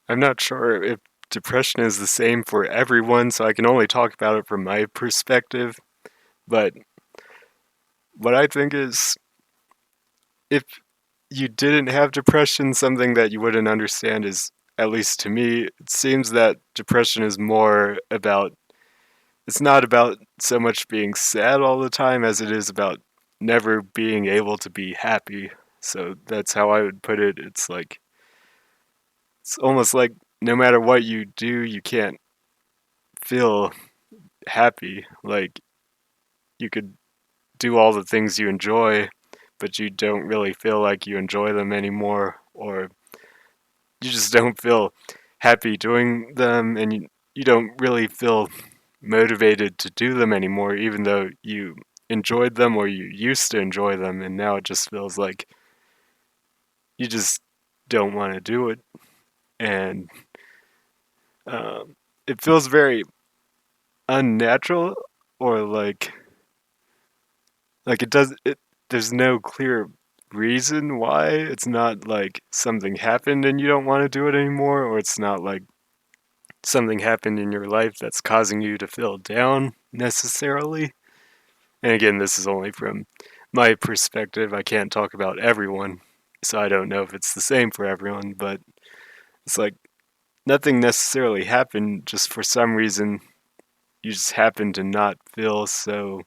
I'm not sure if depression is the same for everyone, so I can only talk about it from my perspective. But what I think is if you didn't have depression, something that you wouldn't understand is, at least to me, it seems that depression is more about, it's not about so much being sad all the time as it is about never being able to be happy. So that's how I would put it. It's like, it's almost like no matter what you do, you can't feel happy. Like you could do all the things you enjoy, but you don't really feel like you enjoy them anymore, or you just don't feel happy doing them, and you don't really feel motivated to do them anymore, even though you enjoyed them or you used to enjoy them, and now it just feels like you just don't want to do it, and it feels very unnatural, or like it does it. There's no clear reason why. It's not like something happened and you don't want to do it anymore, or it's not like something happened in your life that's causing you to feel down necessarily. And again, this is only from my perspective. I can't talk about everyone, so I don't know if it's the same for everyone, but it's like nothing necessarily happened, just for some reason you just happen to not feel so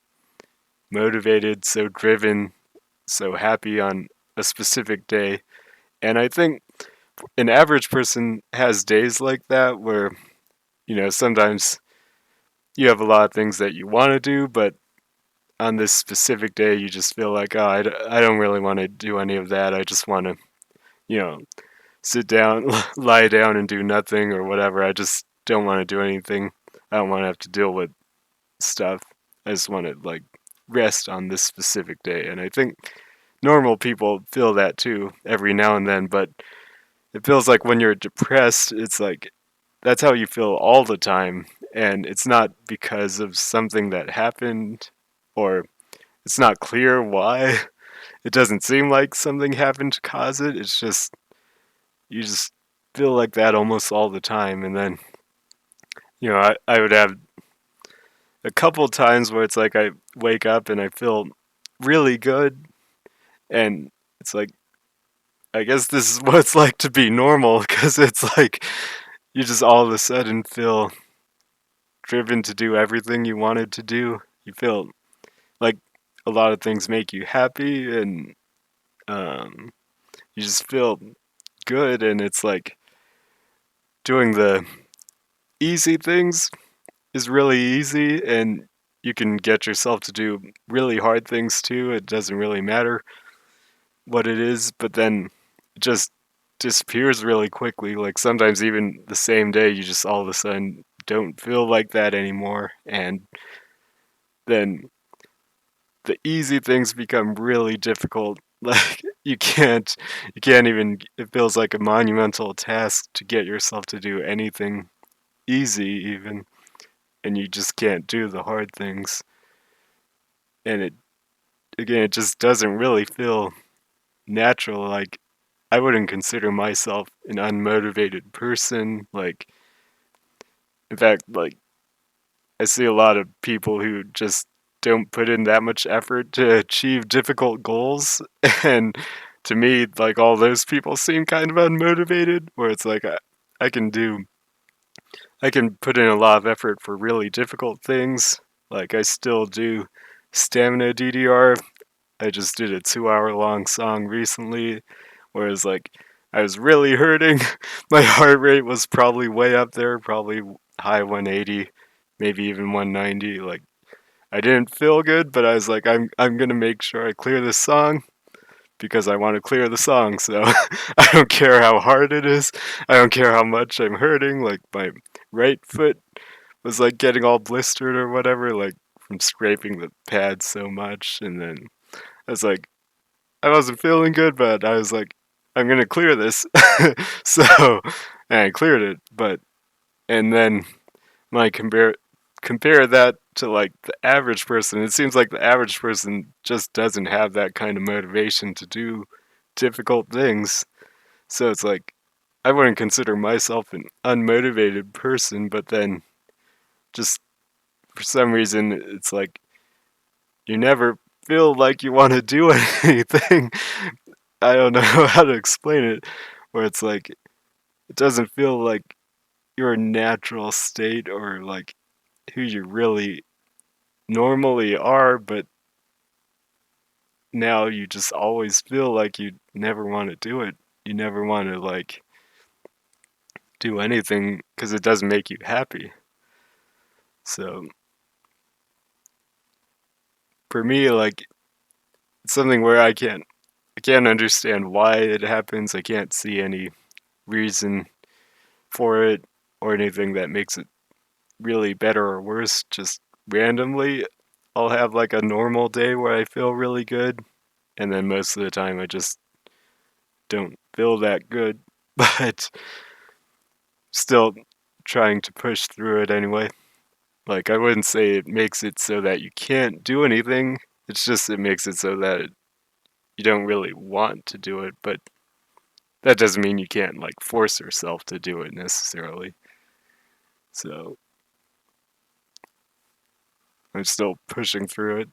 motivated, so driven, so happy on a specific day. And I think an average person has days like that where, sometimes you have a lot of things that you want to do, but on this specific day, you just feel like, oh, I don't really want to do any of that. I just want to, you know, sit down, lie down, and do nothing or whatever. I just don't want to do anything. I don't want to have to deal with stuff. I just want to, like, rest on this specific day. And I think normal people feel that too every now and then, but it feels like when you're depressed, it's like that's how you feel all the time. And it's not because of something that happened, or it's not clear why. It doesn't seem like something happened to cause it. It's just, you just feel like that almost all the time. And then, I would have a couple times where it's like I wake up and I feel really good. And it's like, I guess this is what it's like to be normal, because it's like you just all of a sudden feel driven to do everything you wanted to do. You feel like a lot of things make you happy, and um, you just feel good. And it's like doing the easy things is really easy, and you can get yourself to do really hard things too. It doesn't really matter what it is, but then it just disappears really quickly. Like sometimes even the same day, you just all of a sudden don't feel like that anymore, and then the easy things become really difficult. Like you can't even. It feels like a monumental task to get yourself to do anything easy, even, and you just can't do the hard things. And it just doesn't really feel natural. Like I wouldn't consider myself an unmotivated person. Like in fact, like I see a lot of people who just don't put in that much effort to achieve difficult goals. And to me, like all those people seem kind of unmotivated, where it's like I can do, I can put in a lot of effort for really difficult things. Like I still do stamina DDR. I just did a 2 hour long song recently, whereas like I was really hurting. My heart rate was probably way up there, probably high 180, maybe even 190. Like I didn't feel good, but I was like, I'm gonna make sure I clear this song because I want to clear the song. So I don't care how hard it is. I don't care how much I'm hurting. Like my right foot was like getting all blistered or whatever, like from scraping the pad so much. And then I was like, I wasn't feeling good, but I was like, I'm gonna clear this. So and I cleared it, but and then when I compare that to like the average person, it seems like the average person just doesn't have that kind of motivation to do difficult things. So it's like I wouldn't consider myself an unmotivated person, but then just for some reason, it's like you never feel like you want to do anything. I don't know how to explain it, where it's like it doesn't feel like your natural state or like who you really normally are, but now you just always feel like you never want to do it. You never want to like do anything because it doesn't make you happy. So for me, like it's something where I can't understand why it happens. I can't see any reason for it or anything that makes it really better or worse. Just randomly, I'll have like a normal day where I feel really good, and then most of the time I just don't feel that good, but still trying to push through it anyway. Like, I wouldn't say it makes it so that you can't do anything. It's just it makes it so that you don't really want to do it, but that doesn't mean you can't like force yourself to do it necessarily. So I'm still pushing through it.